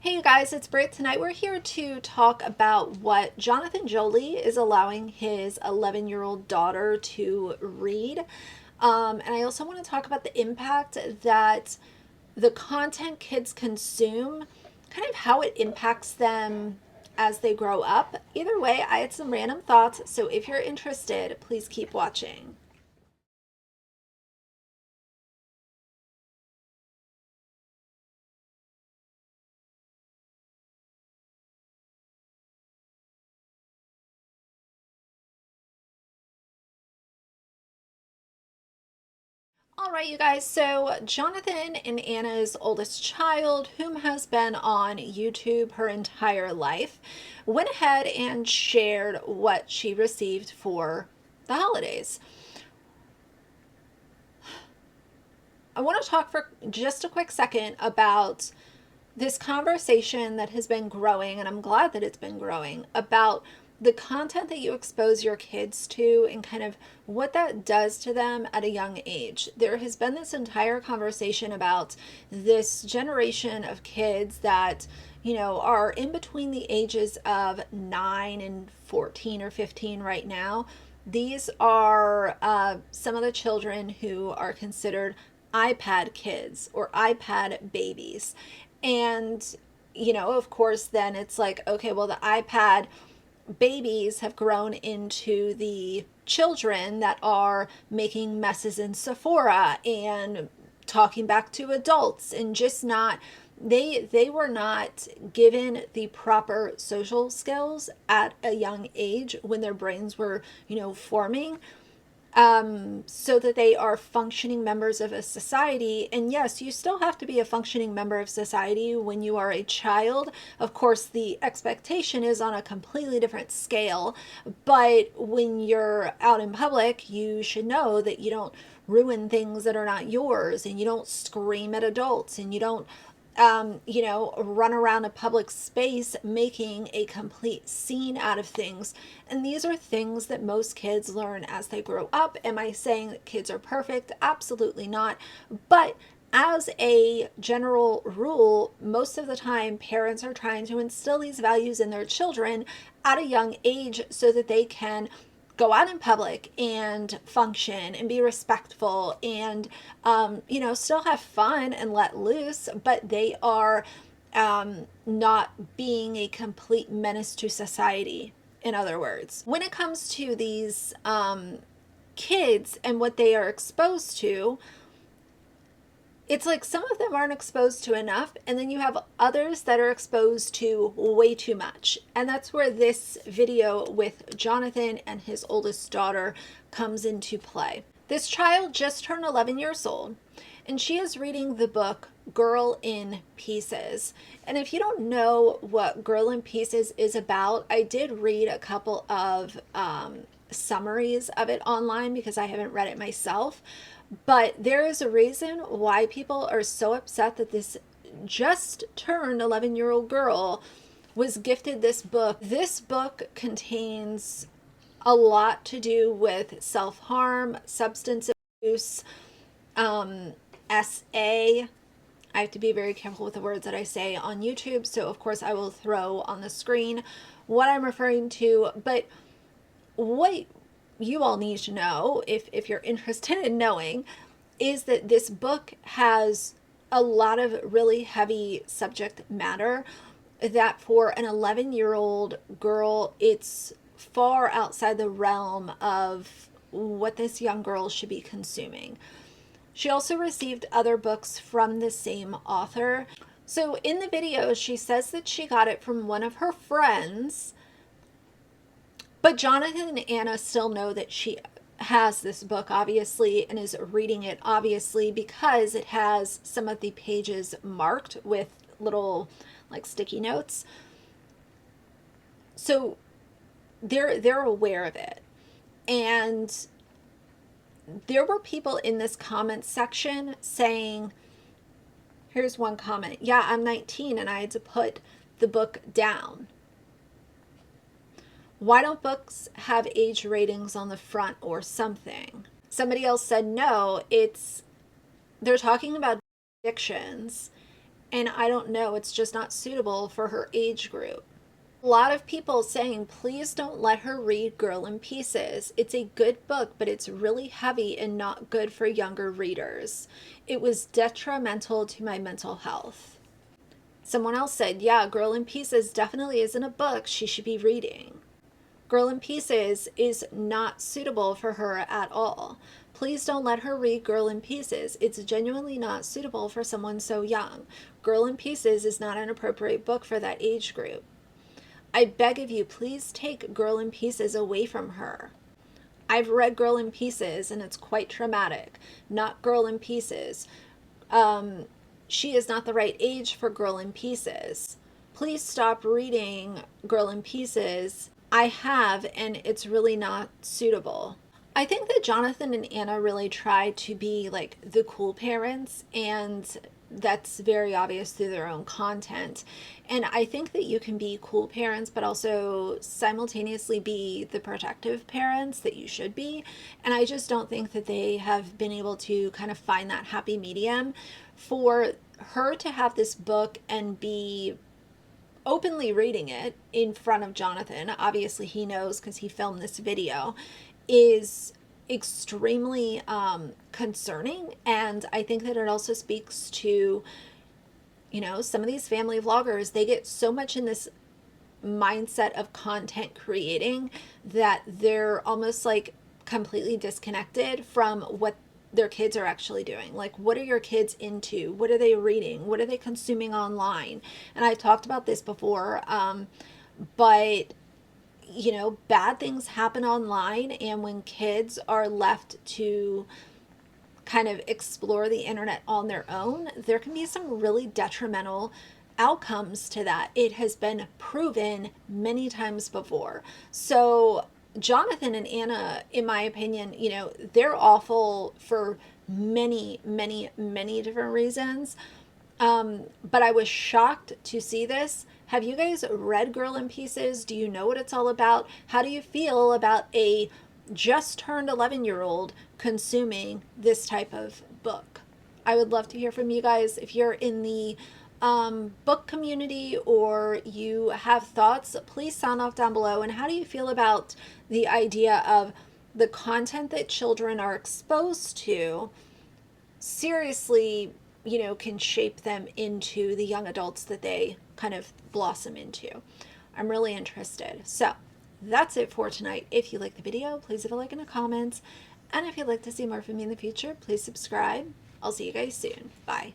Hey you guys, it's Britt. Tonight we're here to talk about what Jonathan Joly is allowing his 11-year-old daughter to read. And I also want to talk about the impact that the content kids consume, kind of how it impacts them as they grow up. Either way, I had some random thoughts, so if you're interested, please keep watching. All right, you guys. So, Jonathan and Anna's oldest child, whom has been on YouTube her entire life, went ahead and shared what she received for the holidays. I want to talk for just a quick second about this conversation that has been growing, and I'm glad that it's been growing, about the content that you expose your kids to and kind of what that does to them at a young age. There has been this entire conversation about this generation of kids that, are in between the ages of 9 and 14 or 15 right now. These are some of the children who are considered iPad kids or iPad babies. And, of course, then it's like, okay, well, the iPad babies have grown into the children that are making messes in Sephora and talking back to adults and just not they were not given the proper social skills at a young age when their brains were forming, so that they are functioning members of a society. And yes, you still have to be a functioning member of society when you are a child. Of course, the expectation is on a completely different scale, but when you're out in public, you should know that you don't ruin things that are not yours, and you don't scream at adults, and you don't run around a public space making a complete scene out of things. And these are things that most kids learn as they grow up. Am I saying that kids are perfect? Absolutely not. But as a general rule, most of the time, parents are trying to instill these values in their children at a young age so that they can go out in public and function and be respectful and still have fun and let loose, but they are not being a complete menace to society, in other words. When it comes to these kids and what they are exposed to, it's like some of them aren't exposed to enough, and then you have others that are exposed to way too much. And that's where this video with Jonathan and his oldest daughter comes into play. This child just turned 11 years old, and she is reading the book Girl in Pieces. And if you don't know what Girl in Pieces is about, I did read a couple of summaries of it online because I haven't read it myself. But there is a reason why people are so upset that this just turned 11-year-old girl was gifted this book. This book contains a lot to do with self-harm, substance abuse, SA. I have to be very careful with the words that I say on YouTube, so of course I will throw on the screen what I'm referring to. But what you all need to know, if you're interested in knowing, is that this book has a lot of really heavy subject matter that for an 11-year-old girl, it's far outside the realm of what this young girl should be consuming. She also received other books from the same author. So in the video, she says that she got it from one of her friends, but Jonathan and Anna still know that she has this book, obviously, and is reading it, obviously, because it has some of the pages marked with little, like, sticky notes. So they're aware of it. And there were people in this comment section saying, here's one comment, yeah, I'm 19 and I had to put the book down. Why don't books have age ratings on the front or something? Somebody else said, no, they're talking about addictions, And I don't know, it's just not suitable for her age group. A lot of people saying, please don't let her read Girl in Pieces. It's a good book, but it's really heavy and not good for younger readers. It was detrimental to my mental health. Someone else said, yeah, Girl in Pieces definitely isn't a book she should be reading. Girl in Pieces is not suitable for her at all. Please don't let her read Girl in Pieces. It's genuinely not suitable for someone so young. Girl in Pieces is not an appropriate book for that age group. I beg of you, please take Girl in Pieces away from her. I've read Girl in Pieces and it's quite traumatic. Not Girl in Pieces. She is not the right age for Girl in Pieces. Please stop reading Girl in Pieces. I have, and it's really not suitable. I think that Jonathan and Anna really try to be like the cool parents, and that's very obvious through their own content. And I think that you can be cool parents, but also simultaneously be the protective parents that you should be. And I just don't think that they have been able to kind of find that happy medium for her to have this book and be openly reading it in front of Jonathan. Obviously, he knows because he filmed this video, is extremely concerning. And I think that it also speaks to, you know, some of these family vloggers, they get so much in this mindset of content creating that they're almost like completely disconnected from what their kids are actually doing. Like, what are your kids into? What are they reading? What are they consuming online? And I've talked about this before, but you know, bad things happen online, and when kids are left to kind of explore the internet on their own, there can be some really detrimental outcomes to that. It has been proven many times before. So Jonathan and Anna, in my opinion, you know, they're awful for many, many, many different reasons. But I was shocked to see this. Have you guys read Girl in Pieces? Do you know what it's all about? How do you feel about a just turned 11-year-old consuming this type of book? I would love to hear from you guys. If you're in the book community or you have thoughts, please sound off down below. And how do you feel about the idea of the content that children are exposed to seriously, you know, can shape them into the young adults that they kind of blossom into? I'm really interested. So that's it for tonight. If you like the video, please leave a like and a comment. And if you'd like to see more from me in the future, please subscribe. I'll see you guys soon. Bye.